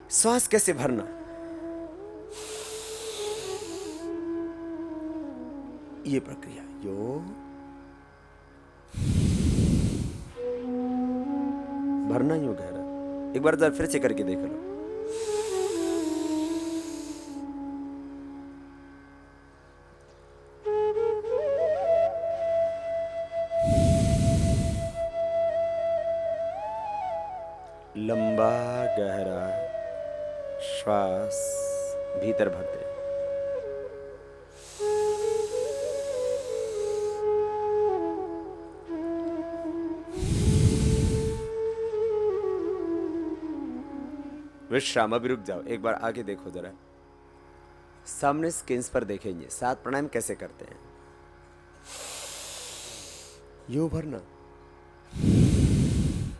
श्वास कैसे भरना, ये प्रक्रिया यो भरना यूं गहरा। एक बार जरा फिर से करके देख लो। लंबा गहरा श्वास भीतर भरते, विश्राम। अभी रुक जाओ, एक बार आगे देखो जरा, सामने स्क्रीन पर देखेंगे 7 प्राणायाम कैसे करते हैं। यो भरना,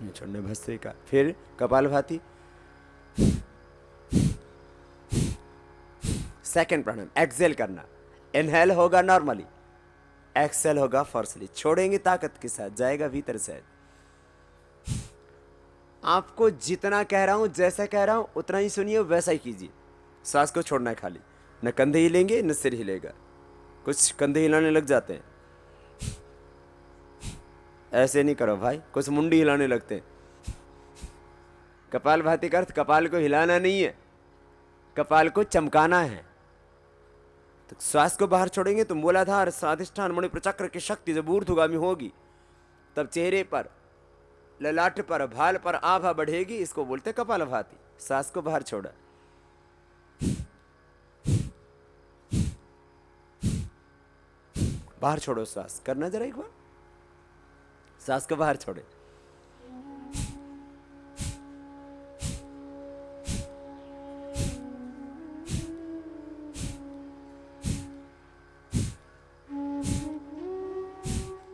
छोड़ने भस्त्रिका, फिर कपालभाति। सेकंड प्राणायाम एक्सेल करना, इनहेल होगा नॉर्मली, एक्सेल होगा फोर्सली, छोड़ेंगे ताकत के साथ, जाएगा भीतर से। आपको जितना कह रहा हूं, जैसा कह रहा हूं उतना ही सुनिए, वैसा ही कीजिए। सांस को छोड़ना है खाली, न कंधे हिलेंगे न सिर हिलेगा। कुछ कंधे हिलाने लग जाते हैं, ऐसे नहीं करो भाई, कुछ मुंडी हिलाने लगते हैं। कपालभाति का अर्थ कपाल को हिलाना नहीं है, कपाल को चमकाना है। तो श्वास को बाहर छोड़ेंगे तो मूलाधार स्वाधिष्ठान मणिपुर की शक्ति जब ऊर्ध्वगामी होगी, तब चेहरे पर, ललाट पर, भाल पर आभा बढ़ेगी। इसको बोलते कपालभाति। सांस को बाहर छोड़ा, बाहर छोड़ो श्वास, करना जरा एक बार, सांस को बाहर छोड़े।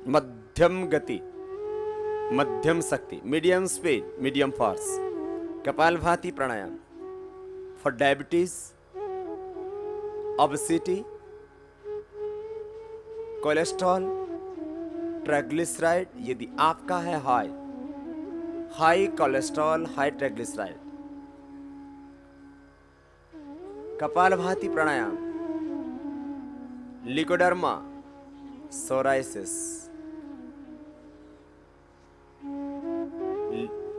मध्यम गति, मध्यम शक्ति, medium speed, medium force. Kapalbhati pranayama for diabetes, obesity, cholesterol, triglyceride. यदि आपका है high cholesterol, high triglyceride, kapalbhati pranayama, leucoderma, psoriasis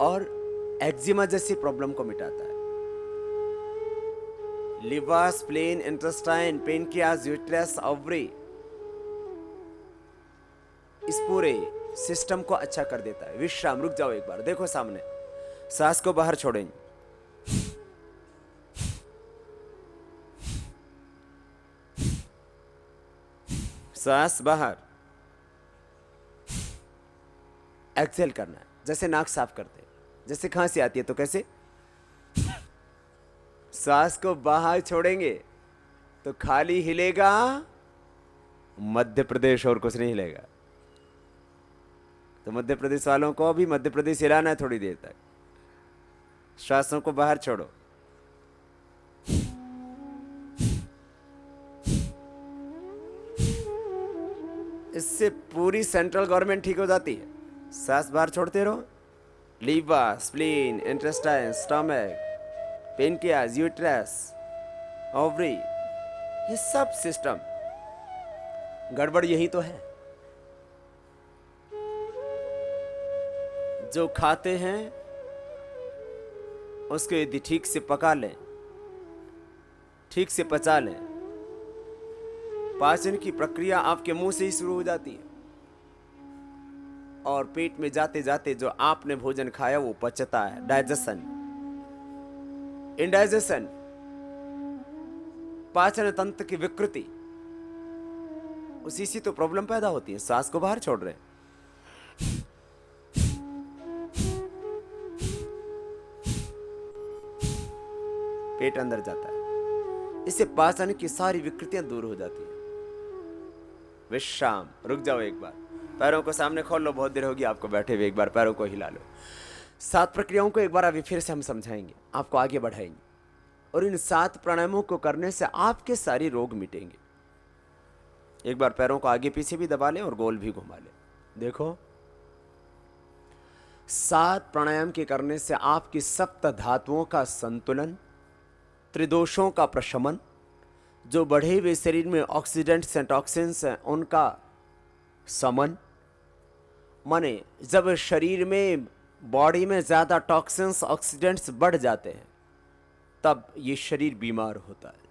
और एक्जिमा जैसी प्रॉब्लम को मिटाता है। Liver, spleen, intestine, pancreas, uterus, ovary, इस पूरे सिस्टम को अच्छा कर देता है। विश्राम, रुक जाओ एक बार, देखो सामने, सांस को बाहर छोड़ेंगे, सांस बाहर, एक्सेल करना है, जैसे नाक साफ करते हैं। जैसे खांसी आती है तो कैसे, सांस को बाहर छोड़ेंगे तो खाली हिलेगा मध्य प्रदेश, और कुछ नहीं हिलेगा। तो मध्य प्रदेश वालों को भी मध्य प्रदेश हिलाना है थोड़ी देर तक। श्वासों को बाहर छोड़ो, इससे पूरी सेंट्रल गवर्नमेंट ठीक हो जाती है। सांस बाहर छोड़ते रहो, liver, spleen, intestine, stomach, pancreas, uterus, ovary, ये सब सिस्टम गड़बड़ यही तो है। जो खाते हैं उसको यदि ठीक से पका लें, ठीक से पचा लें, पाचन की प्रक्रिया आपके मुंह से ही शुरू हो जाती है, और पेट में जाते जाते जो आपने भोजन खाया वो पचता है। डाइजेशन, इंडाइजेशन, पाचन तंत्र की विकृति, उसी से तो प्रॉब्लम पैदा होती है। सांस को बाहर छोड़ रहे हैं, पेट अंदर जाता है, इससे पाचन की सारी विकृतियां दूर हो जाती हैं। विश्राम, रुक जाओ एक बार, पैरों को सामने खोल लो, बहुत देर होगी आपको बैठे हुए, एक बार पैरों को हिला लो। 7 प्रक्रियाओं को एक बार अभी फिर से हम समझाएंगे, आपको आगे बढ़ाएंगे, और इन 7 प्राणायामों को करने से आपके सारे रोग मिटेंगे। एक बार पैरों को आगे पीछे भी दबा लें और गोल भी घुमा लें। देखो, 7 प्राणायाम के करने से आपकी सप्त धातुओं का संतुलन, त्रिदोषों का प्रशमन, जो बढ़े हुए शरीर में ऑक्सीडेंट्स एंड टॉक्सिन्स हैं उनका समन, माने जब शरीर में बॉडी में ज़्यादा टॉक्सिन्स ऑक्सीडेंट्स बढ़ जाते हैं तब ये शरीर बीमार होता है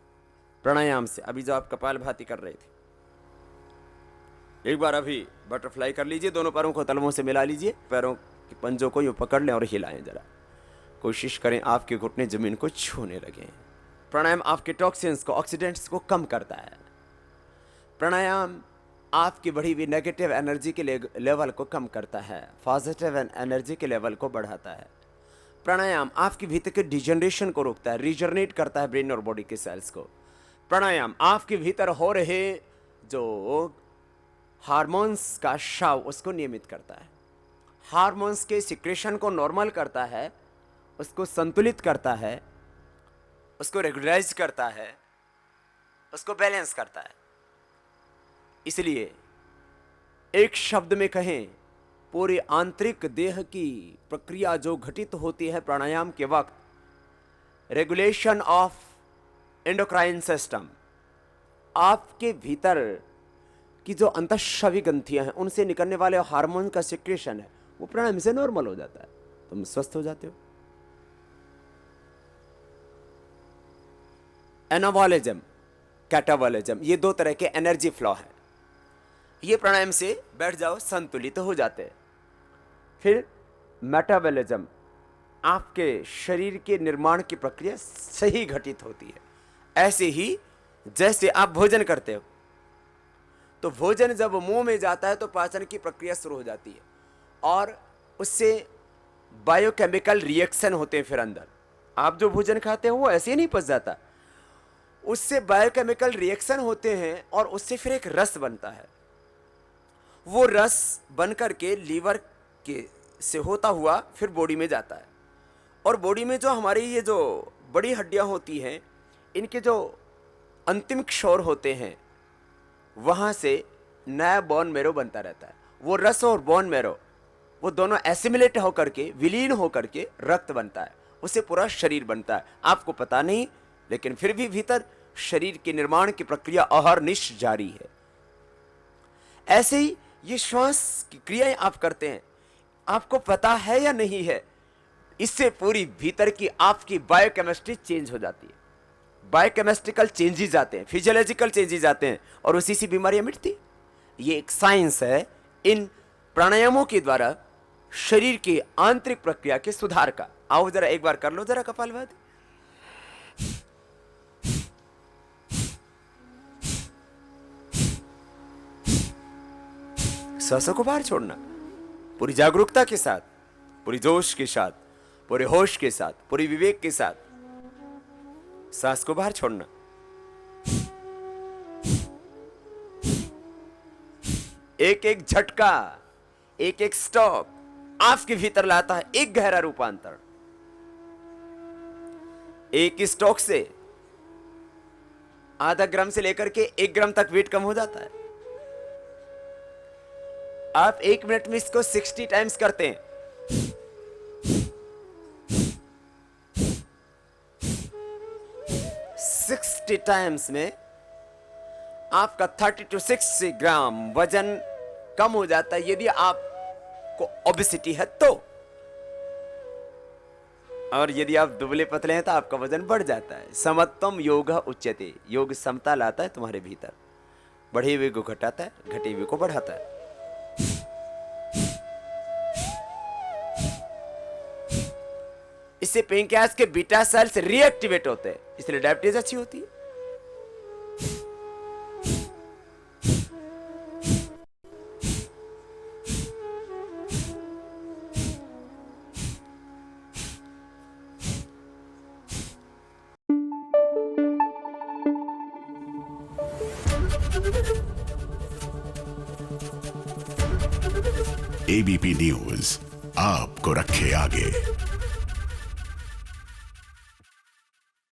प्राणायाम से। अभी जो आप कपालभाति कर रहे थे, एक बार अभी बटरफ्लाई कर लीजिए, दोनों पैरों को तलवों से मिला लीजिए, पैरों के पंजों को यूँ पकड़ लें और हिलाएं जरा, कोशिश करें आपके घुटने जमीन को छूने लगें। प्राणायाम आपके टॉक्सिन्स को, ऑक्सीडेंट्स को कम करता है। प्राणायाम आपकी बढ़ी हुई नेगेटिव एनर्जी के लेवल को कम करता है, पॉजिटिव एनर्जी के लेवल को बढ़ाता है। प्राणायाम आपके भीतर के डिजनरेशन को रोकता है, रीजनरेट करता है ब्रेन और बॉडी के सेल्स को। प्राणायाम आपके भीतर हो रहे जो हार्मोन्स का स्राव उसको नियमित करता है, हार्मोन्स के सिक्रेशन को नॉर्मल करता है, उसको संतुलित करता है, उसको रेगुलराइज करता है, उसको बैलेंस करता है। इसलिए एक शब्द में कहें, पूरी आंतरिक देह की प्रक्रिया जो घटित होती है प्राणायाम के वक्त, रेगुलेशन ऑफ एंडोक्राइन सिस्टम, आपके भीतर की जो अंतःस्रावी ग्रंथियां हैं उनसे निकलने वाले हार्मोन का सिक्रेशन है वो प्राणायाम से नॉर्मल हो जाता है, तुम स्वस्थ हो जाते हो। एनाबॉलिज्म, कैटाबॉलिज्म, ये 2 तरह के एनर्जी फ्लो है। ये प्राणायाम से बैठ जाओ, संतुलित हो जाते हैं। फिर मेटाबॉलिज्म, आपके शरीर के निर्माण की प्रक्रिया सही घटित होती है। ऐसे ही जैसे आप भोजन करते हो तो भोजन जब मुंह में जाता है तो पाचन की प्रक्रिया शुरू हो जाती है और उससे बायोकेमिकल रिएक्शन होते हैं। फिर अंदर आप जो भोजन खाते हो वो ऐसे ही नहीं पच जाता, उससे बायोकेमिकल रिएक्शन होते हैं और उससे फिर एक रस बनता है। वो रस बनकर के लीवर के से होता हुआ फिर बॉडी में जाता है और बॉडी में जो हमारी ये जो बड़ी हड्डियां होती हैं, इनके जो अंतिम क्षौर होते हैं, वहाँ से नया बोन मैरो बनता रहता है। वो रस और बोन मैरो वो दोनों एसिमिलेट होकर के, विलीन होकर के रक्त बनता है, उससे पूरा शरीर बनता है। आपको पता नहीं, लेकिन फिर भी भीतर शरीर के निर्माण की प्रक्रिया अहर्निश जारी है। ऐसे ही ये श्वास की क्रियाएं आप करते हैं, आपको पता है या नहीं है, इससे पूरी भीतर की आपकी बायोकेमिस्ट्री चेंज हो जाती है। बायोकेमिस्ट्रिकल चेंजेस आते हैं, फिजियोलॉजिकल चेंजेस आते हैं और उसी से बीमारियां मिटती। ये एक साइंस है इन प्राणायामों के द्वारा शरीर की आंतरिक प्रक्रिया के सुधार का। आओ जरा एक बार कर लो जरा कपालभाति। सांसों को बाहर छोड़ना, पूरी जागरूकता के साथ, पूरी जोश के साथ, पूरे होश के साथ, पूरी विवेक के साथ सांस को बाहर छोड़ना। एक एक झटका, एक एक स्टॉप आपके भीतर लाता है एक गहरा रूपांतरण। एक स्टॉक से आधा ग्राम से लेकर के 1 ग्राम तक वेट कम हो जाता है। आप 1 मिनट में इसको 60 टाइम्स करते हैं। सिक्सटी टाइम्स में आपका 30 to 60 ग्राम वजन कम हो जाता है, यदि आपको ओबेसिटी है तो। और यदि आप दुबले पतले हैं तो आपका वजन बढ़ जाता है। समत्वम योग उच्यते, योग समता लाता है तुम्हारे भीतर, बढ़े हुए को घटाता है, घटे हुए को बढ़ाता है। इससे पेनक्रियास के बीटा सेल्स रीएक्टिवेट होते हैं, इसलिए डायबिटीज अच्छी होती है। एबीपी न्यूज आपको रखे आगे।